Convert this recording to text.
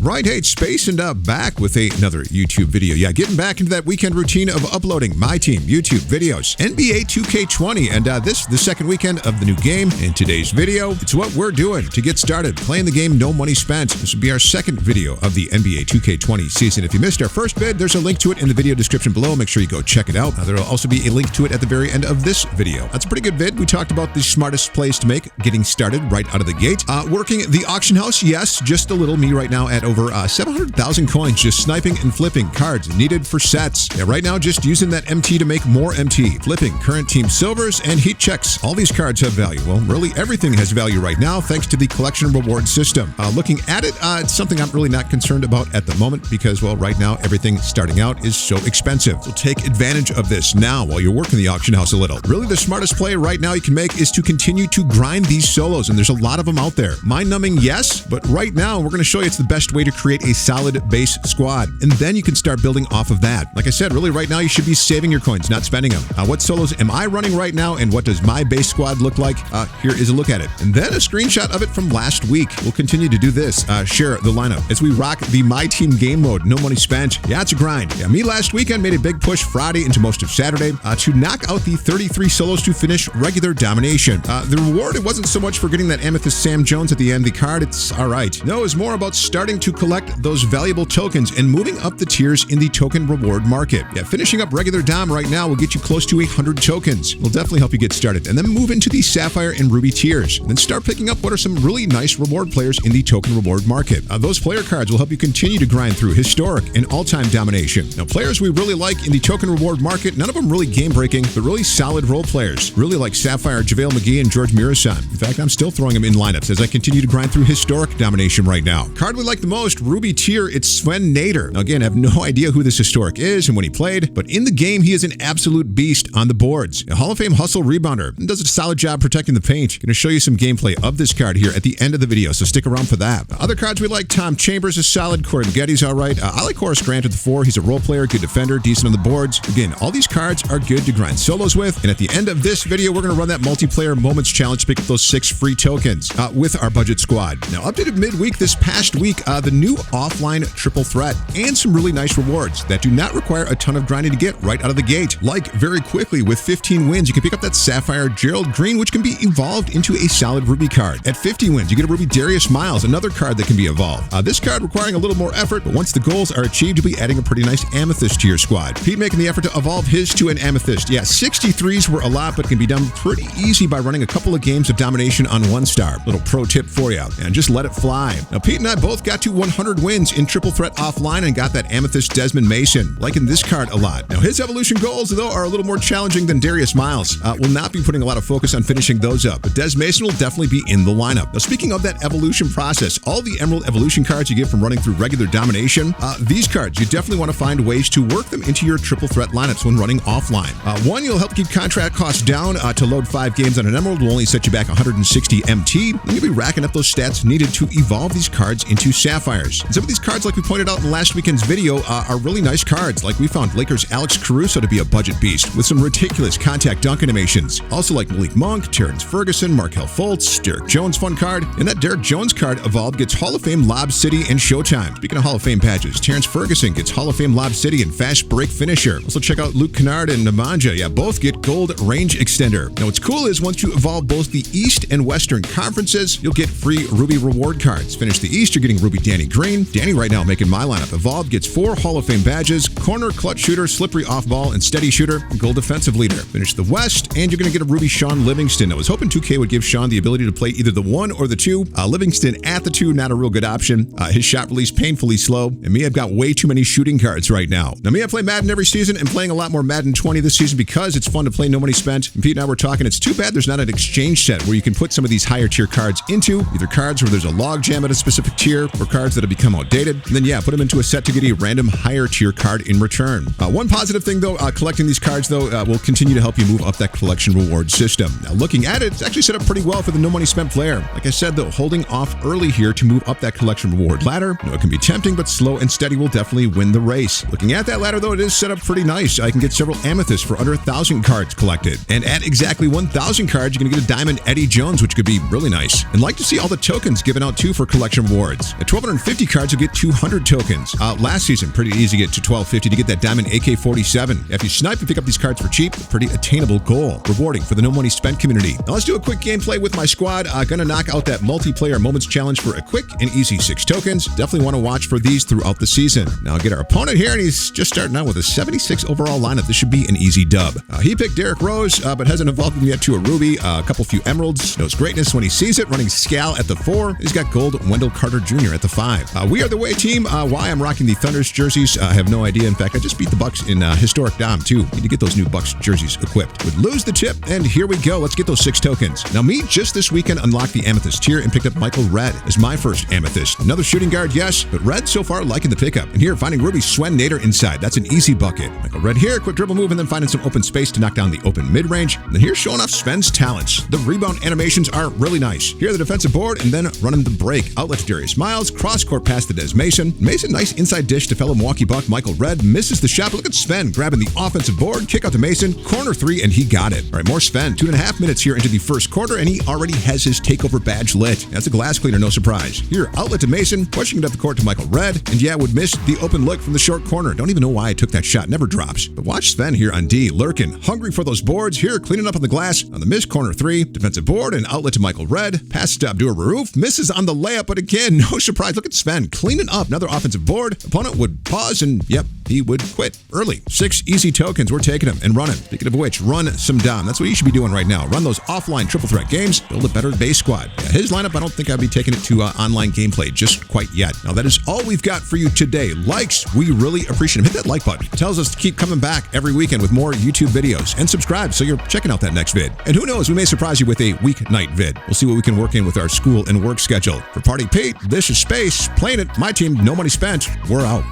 Right, hey, it's Space and back with another YouTube video. Yeah, getting back into that weekend routine of uploading MyTeam YouTube videos. NBA 2K20, and this the second weekend of the new game. In today's video, it's what we're doing to get started playing the game No Money Spent. This will be our second video of the NBA 2K20 season. If you missed our first vid, there's a link to it in the video description below. Make sure you go check it out. There will also be a link to it at the very end of this video. That's a pretty good vid. We talked about the smartest plays to make, getting started right out of the gate. Working the auction house, yes, just a little. Me right now at over 700,000 coins, just sniping and flipping cards needed for sets. Yeah, right now just using that MT to make more MT, flipping current team silvers and heat checks. All these cards have value. Well, really everything has value right now thanks to the collection reward system. Looking at it, it's something I'm really not concerned about at the moment because, well, right now everything starting out is so expensive. So take advantage of this now while you're working the auction house a little. Really the smartest play right now you can make is to continue to grind these solos, and there's a lot of them out there. Mind-numbing, yes, but right now we're going to show you it's the best way to create a solid base squad, and then you can start building off of that. Like I said, really right now you should be saving your coins, not spending them. What solos am I running right now, and what does my base squad look like? Here is a look at it, and then a screenshot of it from last week. We'll continue to do this, share the lineup as we rock the MyTeam game mode. No money spent. Yeah, it's a grind. Yeah, me last weekend made a big push Friday into most of Saturday to knock out the 33 solos to finish regular domination. The reward, it wasn't so much for getting that Amethyst Sam Jones at the end of the card. It's all right. No, it's more about starting to collect those valuable tokens and moving up the tiers in the token reward market. Yeah, finishing up regular Dom right now will get you close to 100 tokens. It'll definitely help you get started. And then move into the Sapphire and Ruby tiers. And then start picking up what are some really nice reward players in the token reward market. Those player cards will help you continue to grind through historic and all-time domination. Now, players we really like in the token reward market, none of them really game-breaking, but really solid role players. Really like Sapphire, JaVale McGee, and George Mirasan. In fact, I'm still throwing them in lineups as I continue to grind through historic domination right now. Card we like the most, Ruby tier, it's Sven Nader. Now again, I have no idea who this historic is and when he played, but in the game, he is an absolute beast on the boards. A Hall of Fame hustle rebounder and does a solid job protecting the paint. Going to show you some gameplay of this card here at the end of the video, so stick around for that. Other cards we like, Tom Chambers is solid, Corey Getty's all right. I like Horace Grant at the 4. He's a role player, good defender, decent on the boards. Again, all these cards are good to grind solos with, and at the end of this video, we're going to run that multiplayer moments challenge to pick up those 6 free tokens with our budget squad. Now, updated midweek this past week, the new offline triple threat and some really nice rewards that do not require a ton of grinding to get right out of the gate. Like, very quickly, with 15 wins, you can pick up that Sapphire Gerald Green, which can be evolved into a solid Ruby card. At 50 wins, you get a Ruby Darius Miles, another card that can be evolved. This card requiring a little more effort, but once the goals are achieved, you'll be adding a pretty nice Amethyst to your squad. Pete making the effort to evolve his to an Amethyst. Yeah, 63s were a lot, but can be done pretty easy by running a couple of games of domination on 1-star. Little pro tip for you, and just let it fly. Now, Pete and I both got to 100 wins in triple threat offline and got that Amethyst Desmond Mason. Liking this card a lot. Now, his evolution goals, though, are a little more challenging than Darius Miles. Will not be putting a lot of focus on finishing those up, but Des Mason will definitely be in the lineup. Now, speaking of that evolution process, all the Emerald evolution cards you get from running through regular domination, these cards, you definitely want to find ways to work them into your triple threat lineups when running offline. One, you'll help keep contract costs down. To load 5 games on an Emerald will only set you back 160 MT, and you'll be racking up those stats needed to evolve these cards into Sapphires. And some of these cards, like we pointed out in last weekend's video, are really nice cards. Like we found Lakers' Alex Caruso to be a budget beast with some ridiculous contact dunk animations. Also like Malik Monk, Terrence Ferguson, Markelle Fultz, Derek Jones fun card. And that Derek Jones card evolved gets Hall of Fame Lob City and Showtime. Speaking of Hall of Fame patches, Terrence Ferguson gets Hall of Fame Lob City and Fast Break Finisher. Also check out Luke Kennard and Nemanja. Yeah, both get Gold Range Extender. Now what's cool is once you evolve both the East and Western conferences, you'll get free Ruby reward cards. Finish the East, you're getting Ruby Danny Green. Danny right now making my lineup. Evolved gets 4 Hall of Fame badges, Corner Clutch Shooter, Slippery Off Ball, and Steady Shooter, and Gold Defensive Leader. Finish the West, and you're going to get a Ruby Sean Livingston. I was hoping 2K would give Sean the ability to play either the 1 or the 2. Livingston at the 2, not a real good option. His shot release painfully slow, and me, I've got way too many shooting cards right now. Now me, I play Madden every season and playing a lot more Madden 20 this season because it's fun to play No Money Spent. And Pete and I were talking, it's too bad there's not an exchange set where you can put some of these higher tier cards into, either cards where there's a log jam at a specific tier or cards that have become outdated, and then yeah, put them into a set to get a random higher tier card in return. One positive thing though, collecting these cards though will continue to help you move up that collection reward system. Now looking at it, it's actually set up pretty well for the No Money Spent player. Like I said though, holding off early here to move up that collection reward ladder. It can be tempting, but slow and steady will definitely win the race. Looking at that ladder though, it is set up pretty nice. I can get several amethysts for under 1,000 cards collected, and at exactly 1,000 cards, you're gonna get a diamond Eddie Jones, which could be really nice. And like to see all the tokens given out too for collection rewards. At 1,200 250 cards, you'll get 200 tokens. Last season, pretty easy to get to 1250 to get that diamond AK-47. If you snipe and pick up these cards for cheap, a pretty attainable goal. Rewarding for the no money spent community. Now let's do a quick gameplay with my squad. Gonna knock out that multiplayer moments challenge for a quick and easy 6 tokens. Definitely want to watch for these throughout the season. Now get our opponent here, and he's just starting out with a 76 overall lineup. This should be an easy dub. He picked Derrick Rose, but hasn't evolved him yet to a ruby. A couple few emeralds. Knows greatness when he sees it. Running Scal at the 4. He's got gold Wendell Carter Jr. at the 5. We are the way team. Why I'm rocking the Thunder's jerseys, I have no idea. In fact, I just beat the Bucks in historic Dom too. Need to get those new Bucks jerseys equipped. Would lose the tip, and here we go. Let's get those 6 tokens. Now me, just this weekend, unlocked the Amethyst tier and picked up Michael Red as my first Amethyst. Another shooting guard, yes, but Red so far liking the pickup. And here, finding Ruby Swen Nader inside. That's an easy bucket. Michael Red here, quick dribble move, and then finding some open space to knock down the open mid-range. And then here, showing off Sven's talents. The rebound animations are really nice. Here, the defensive board, and then running the break. Outlet to Darius Miles, cross-court pass to Des Mason. Mason, nice inside dish to fellow Milwaukee Buck Michael Red. Misses the shot, but look at Sven grabbing the offensive board. Kick out to Mason, corner 3, and he got it. All right, more Sven. 2.5 minutes here into the first quarter, and he already has his takeover badge lit. That's a glass cleaner, no surprise. Here, outlet to Mason, pushing it up the court to Michael Red, and yeah, would miss the open look from the short corner. Don't even know why I took that shot. Never drops. But watch Sven here on D, lurking, hungry for those boards. Here, cleaning up on the glass on the miss, corner 3, defensive board, and outlet to Michael Red. Pass to Abdur Rauf, misses on the layup, but again, no surprise. Look at Sven cleaning up. Another offensive board. Opponent would pause, and yep, he would quit early. 6 easy tokens. We're taking them and running. Speaking of which, run some Dom. That's what you should be doing right now. Run those offline triple threat games. Build a better base squad. Yeah, his lineup, I don't think I'd be taking it to online gameplay just quite yet. Now, that is all we've got for you today. Likes, we really appreciate them. Hit that like button. It tells us to keep coming back every weekend with more YouTube videos. And subscribe so you're checking out that next vid. And who knows, we may surprise you with a weeknight vid. We'll see what we can work in with our school and work schedule. For Party Pete, this is Space. Playing it, my team, no money spent. We're out.